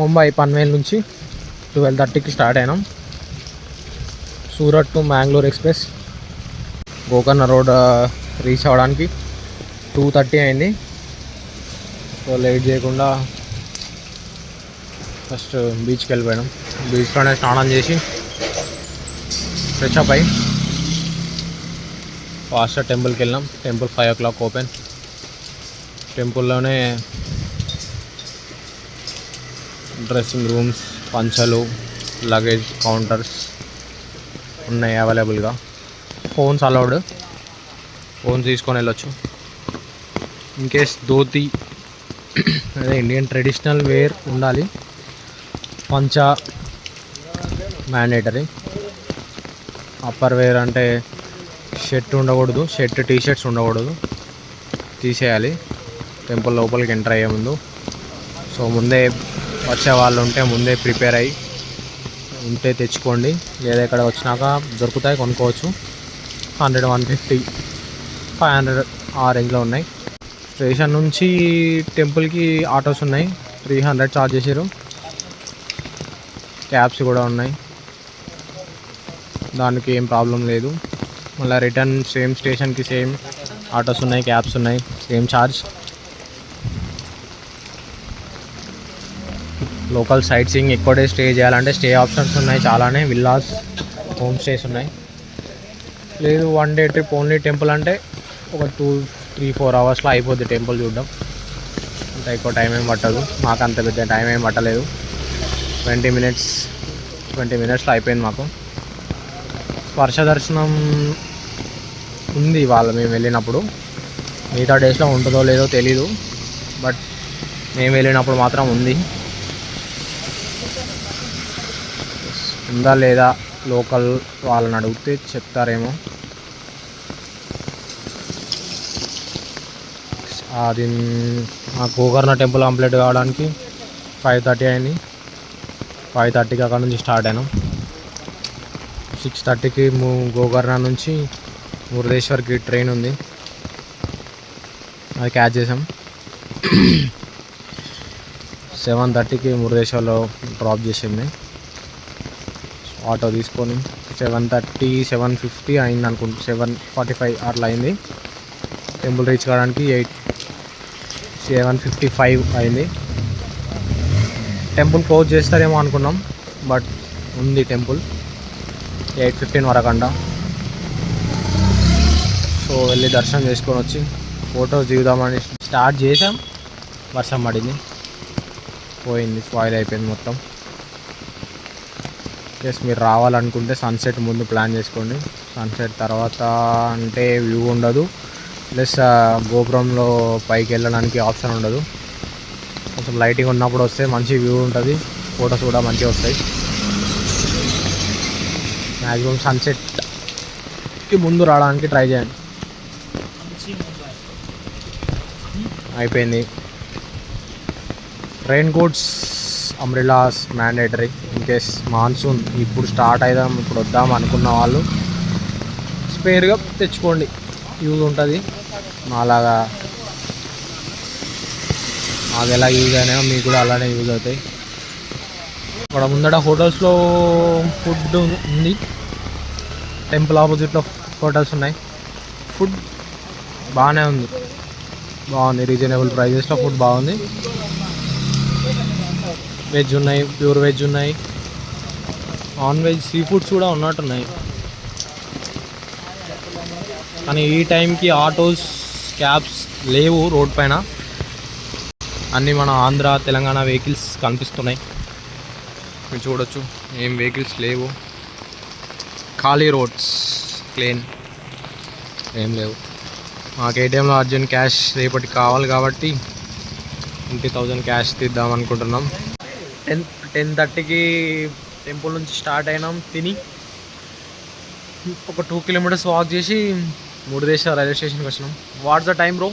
ముంబై పన్వేల్ నుంచి 12:30కి స్టార్ట్ అయినాం. Surat to Mangalore express Gokarna road reach అవ్వడానికి 2:30 అయింది. సో లేట్ చేయకుండా ఫస్ట్ బీచ్కి వెళ్ళిపోయినాం. బీచ్లోనే స్నానం చేసి ఫ్రెష్ అప్ అయ్యి ఫాస్ట్ టెంపుల్కి వెళ్ళినాం. Temple 5 o'clock open. టెంపుల్లోనే డ్రెస్సింగ్ రూమ్స్, పంచలు, లగేజ్ కౌంటర్స్ ఉన్నాయి అవైలబుల్గా. ఫోన్స్ అలౌడ్, ఫోన్స్ తీసుకొని వెళ్ళొచ్చు. ఇన్కేస్ ధోతి అదే ఇండియన్ ట్రెడిషనల్ వేర్ ఉండాలి. పంచ మ్యాండేటరీ. అప్పర్ వేర్ అంటే షర్ట్ ఉండకూడదు, టీ షర్ట్స్ ఉండకూడదు, తీసేయాలి టెంపుల్ లోపలికి ఎంటర్ అయ్యే ముందు. సో ముందే వచ్చే వాళ్ళు ఉంటే ముందే ప్రిపేర్ అయ్యి ఉంటే తెచ్చుకోండి, లేదా ఇక్కడ వచ్చినాక దొరుకుతాయి, కొనుక్కోవచ్చు. 100, 150, 500 ఆ రేంజ్లో ఉన్నాయి. స్టేషన్ నుంచి టెంపుల్కి ఆటోస్ ఉన్నాయి, 300 ఛార్జ్ చేసారు. క్యాబ్స్ కూడా ఉన్నాయి, దానికి ఏం ప్రాబ్లం లేదు. మళ్ళీ రిటర్న్ సేమ్ స్టేషన్కి సేమ్ ఆటోస్ ఉన్నాయి, క్యాబ్స్ ఉన్నాయి, same charge. Local sight seeing ఎక్కువ డే స్టే చేయాలంటే స్టే ఆప్షన్స్ ఉన్నాయి చాలానే. విల్లాస్, హోమ్ స్టేస్ ఉన్నాయి. లేదు one day trip only temple అంటే ఒక 2-3-4 అవర్స్లో అయిపోద్ది టెంపుల్ చూడడం. అంత ఎక్కువ టైం ఏం పట్టదు, మాకు అంత పెద్ద టైం ఏం పట్టలేదు. 20 minutesలో అయిపోయింది మాకు. స్పర్శ దర్శనం ఉంది ఇవాళ మేము వెళ్ళినప్పుడు. మిగతా డేస్లో ఉంటుందో లేదో తెలీదు, బట్ మేము వెళ్ళినప్పుడు మాత్రం ఉంది. ఉందా లేదా లోకల్ వాళ్ళని అడిగితే చెప్తారేమో. అది మా గోకర్ణ టెంపుల్ కంప్లీట్ కావడానికి 5:30 అయింది. 5:30కి అక్కడ నుంచి స్టార్ట్ అయినాం. 6:30కి గోకర్ణ నుంచి మురుదేశ్వర్కి ట్రైన్ ఉంది, అది క్యాచ్ చేసాం. 7:30కి మురుదేశ్వర్లో డ్రాప్ చేసింది ఆటో తీసుకొని. 7:30, 7:50 అయింది అనుకుంటా, 7:45 అట్లా అయింది. టెంపుల్ రీచ్ కావడానికి 7:55 అయింది. టెంపుల్ క్లోజ్ చేస్తారేమో అనుకున్నాం, బట్ ఉంది టెంపుల్ 8:15 వరకు అంట. సో వెళ్ళి దర్శనం చేసుకొని వచ్చి ఫొటోస్ దిగుదామని స్టార్ట్ చేసాం. వర్షం పడింది, పోయింది, స్పాయిల్ అయిపోయింది మొత్తం. ప్లస్ మీరు రావాలనుకుంటే సన్సెట్ ముందు ప్లాన్ చేసుకోండి. సన్సెట్ తర్వాత అంటే వ్యూ ఉండదు, ప్లస్ గోపురంలో పైకి వెళ్ళడానికి ఆప్షన్ ఉండదు. కొంచెం లైటింగ్ ఉన్నప్పుడు వస్తే మంచి వ్యూ ఉంటుంది, ఫొటోస్ కూడా మంచిగా వస్తాయి. మ్యాక్సిమం సన్సెట్కి ముందు రావడానికి ట్రై చేయండి. అయిపోయింది. Rain coats, umbrellas mandatory. In case monsoon ఇప్పుడు స్టార్ట్ అవుదాం, ఇప్పుడు వద్దాం అనుకున్న వాళ్ళు స్పేర్గా తెచ్చుకోండి, యూజ్ ఉంటుంది. మాలాగా మాకు ఎలా యూజ్ అయినాయో మీకు కూడా అలానే యూజ్ అవుతాయి. ఇక్కడ ముందట హోటల్స్లో ఫుడ్ ఉంది, టెంపుల్ ఆపోజిట్లో హోటల్స్ ఉన్నాయి. ఫుడ్ బాగానే ఉంది, బాగుంది, రీజనబుల్ ప్రైజెస్లో ఫుడ్ బాగుంది. వెజ్ ఉన్నాయి, ప్యూర్ వెజ్ ఉన్నాయి, నాన్ వెజ్, సీ ఫుడ్స్ కూడా ఉన్నట్టున్నాయి. కానీ ఈ టైంకి ఆటోస్, క్యాబ్స్ లేవు రోడ్ పైన. అన్నీ మన ఆంధ్ర, తెలంగాణ వెహికల్స్ కనిపిస్తున్నాయి, మీరు చూడొచ్చు. ఏం వెహికల్స్ లేవు, ఖాళీ రోడ్స్, ప్లేన్, ఏం లేవు. మాకు ఏటీఎంలో అర్జెంట్ క్యాష్ రేపటికి కావాలి కాబట్టి 20,000 క్యాష్ తీద్దాం అనుకుంటున్నాం. 10:30కి టెంపుల్ నుంచి స్టార్ట్ అయినాం. తిని ఒక 2 kilometers వాక్ చేసి మురుదేశ్వర్ రైల్వే స్టేషన్కి వచ్చినాం. What's the time bro?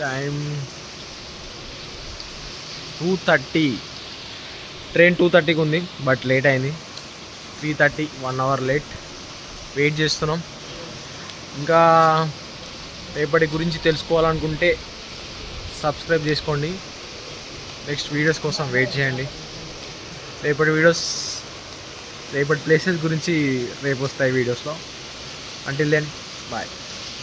Time 2:30. Train 2:30కి ఉంది, బట్ లేట్ అయింది. 3:30, 1 hour లేట్. వెయిట్ చేస్తున్నాం. ఇంకా రేపటి గురించి తెలుసుకోవాలనుకుంటే సబ్స్క్రైబ్ చేసుకోండి. నెక్స్ట్ వీడియోస్ కోసం వెయిట్ చేయండి. రేపటి ప్లేసెస్ గురించి రేపు వస్తాయి వీడియోస్లో. Until then bye.